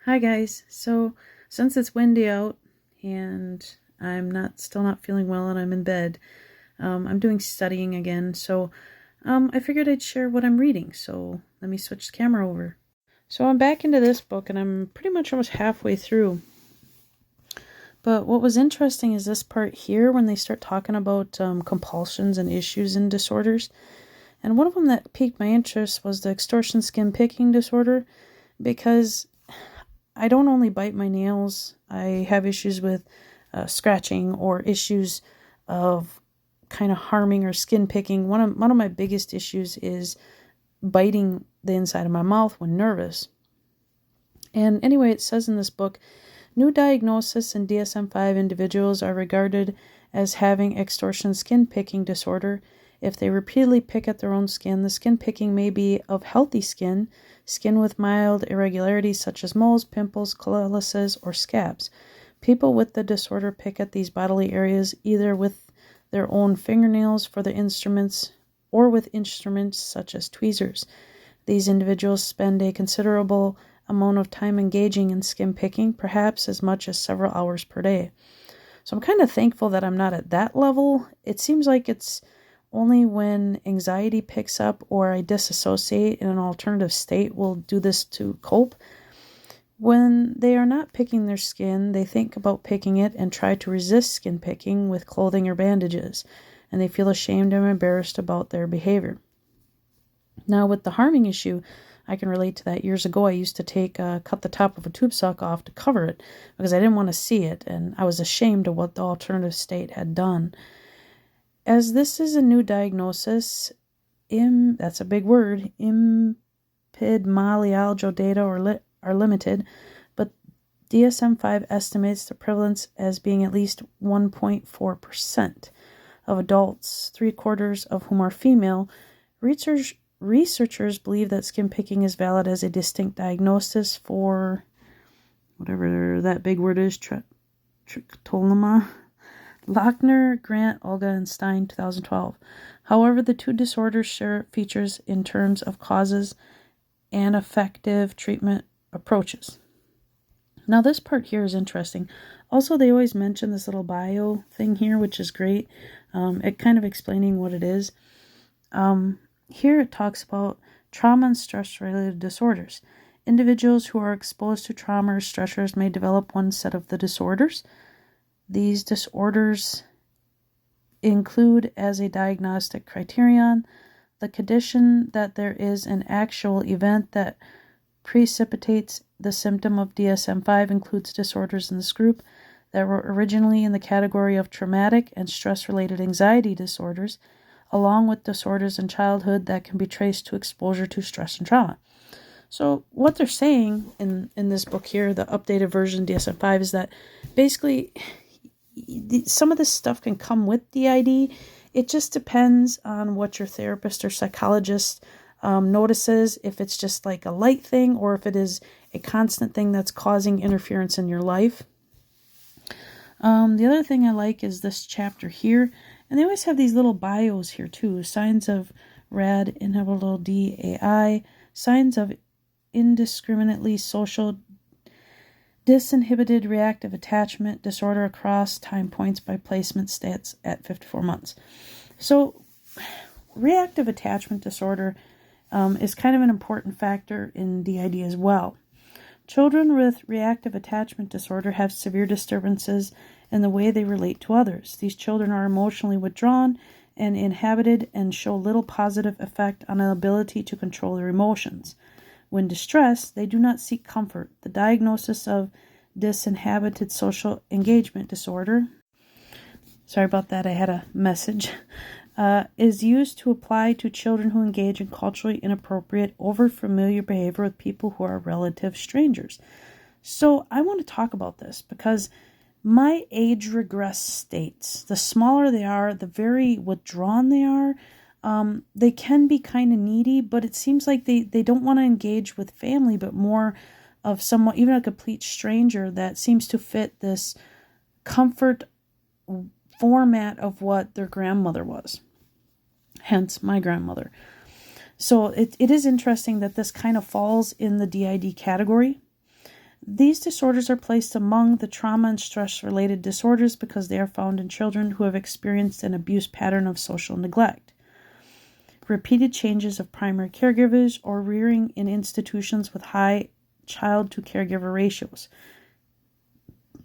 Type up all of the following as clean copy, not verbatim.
Hi guys. So since it's windy out and I'm still not feeling well and I'm in bed, I'm doing studying again. So I figured I'd share what I'm reading. So let me switch the camera over. So I'm back into this book and I'm pretty much almost halfway through. But what was interesting is this part here when they start talking about compulsions and issues and disorders. And one of them that piqued my interest was the extortion skin picking disorder, because I don't only bite my nails. I have issues with scratching or issues of kind of harming or skin picking. One of my biggest issues is biting the inside of my mouth when nervous. And anyway, it says in this book, new diagnosis in DSM-5 individuals are regarded as having extortion skin picking disorder. If they repeatedly pick at their own skin, the skin picking may be of healthy skin with mild irregularities such as moles, pimples, calluses, or scabs. People with the disorder pick at these bodily areas either with their own fingernails for the instruments or with instruments such as tweezers. These individuals spend a considerable amount of time engaging in skin picking, perhaps as much as several hours per day. So I'm kind of thankful that I'm not at that level. It seems like it's only when anxiety picks up or I disassociate in an alternative state will do this to cope. When they are not picking their skin, they think about picking it and try to resist skin picking with clothing or bandages, and they feel ashamed and embarrassed about their behavior. Now, with the harming issue, I can relate to that. Years ago, I used to cut the top of a tube sock off to cover it because I didn't want to see it, and I was ashamed of what the alternative state had done. As this is a new diagnosis, that's a big word, epidemiological data are limited, but DSM-5 estimates the prevalence as being at least 1.4% of adults, 3/4 of whom are female. Researchers believe that skin picking is valid as a distinct diagnosis for whatever that big word is, trichotilloma. Lochner, Grant, Olga, and Stein, 2012. However, the two disorders share features in terms of causes and effective treatment approaches. Now, this part here is interesting. Also, they always mention this little bio thing here, which is great. It kind of explaining what it is. Here it talks about trauma and stress-related disorders. Individuals who are exposed to trauma or stressors may develop one set of the disorders. These disorders include, as a diagnostic criterion, the condition that there is an actual event that precipitates the symptom of DSM-5 includes disorders in this group that were originally in the category of traumatic and stress-related anxiety disorders, along with disorders in childhood that can be traced to exposure to stress and trauma. So what they're saying in this book here, the updated version DSM-5, is that basically some of this stuff can come with DID. It just depends on what your therapist or psychologist notices, if it's just like a light thing or if it is a constant thing that's causing interference in your life. The other thing I like is this chapter here, and they always have these little bios here too. Signs of RAD, inhibitable DAI, signs of indiscriminately social disinhibited reactive attachment disorder across time points by placement stats at 54 months. So reactive attachment disorder is kind of an important factor in DID as well. Children with reactive attachment disorder have severe disturbances in the way they relate to others. These children are emotionally withdrawn and inhibited and show little positive effect on an ability to control their emotions. When distressed, they do not seek comfort. The diagnosis of disinhibited social engagement disorder, sorry about that, I had a message, is used to apply to children who engage in culturally inappropriate, over-familiar behavior with people who are relative strangers. So I want to talk about this because my age regress states, the smaller they are, the very withdrawn they are. They can be kind of needy, but it seems like they don't want to engage with family, but more of someone, even a complete stranger, that seems to fit this comfort format of what their grandmother was. Hence, my grandmother. So it is interesting that this kind of falls in the DID category. These disorders are placed among the trauma and stress-related disorders because they are found in children who have experienced an abuse pattern of social neglect, repeated changes of primary caregivers, or rearing in institutions with high child-to-caregiver ratios.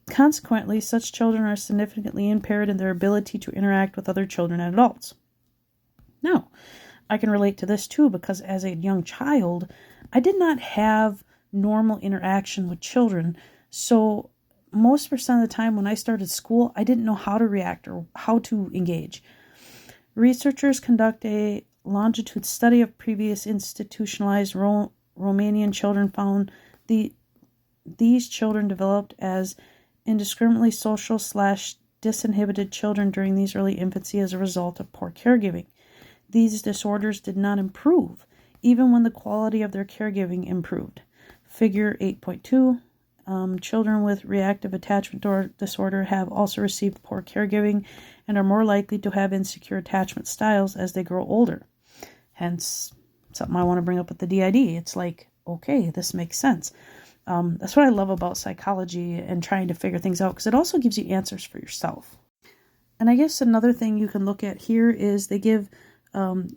Consequently, such children are significantly impaired in their ability to interact with other children and adults. Now, I can relate to this too because as a young child, I did not have normal interaction with children. So most percent of the time when I started school, I didn't know how to react or how to engage. Researchers conduct a longitudinal study of previous institutionalized Romanian children found these children developed as indiscriminately social / disinhibited children during these early infancy as a result of poor caregiving. These disorders did not improve, even when the quality of their caregiving improved. Figure 8.2, children with reactive attachment disorder have also received poor caregiving and are more likely to have insecure attachment styles as they grow older. Hence, something I want to bring up with the DID. It's like, okay, this makes sense. That's what I love about psychology and trying to figure things out, because it also gives you answers for yourself. And I guess another thing you can look at here is they give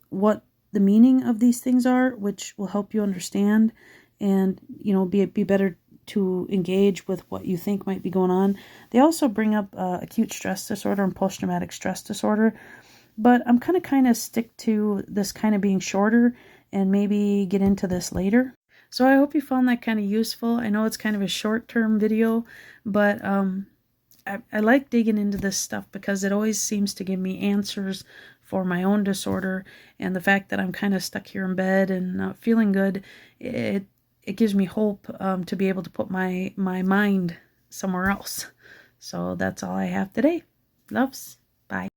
what the meaning of these things are, which will help you understand and, be better to engage with what you think might be going on. They also bring up acute stress disorder and post-traumatic stress disorder, but I'm kind of stick to this kind of being shorter and maybe get into this later. So I hope you found that kind of useful. I know it's kind of a short-term video, but I like digging into this stuff because it always seems to give me answers for my own disorder, and the fact that I'm kind of stuck here in bed and not feeling good, it gives me hope to be able to put my mind somewhere else. So that's all I have today. Loves. Bye.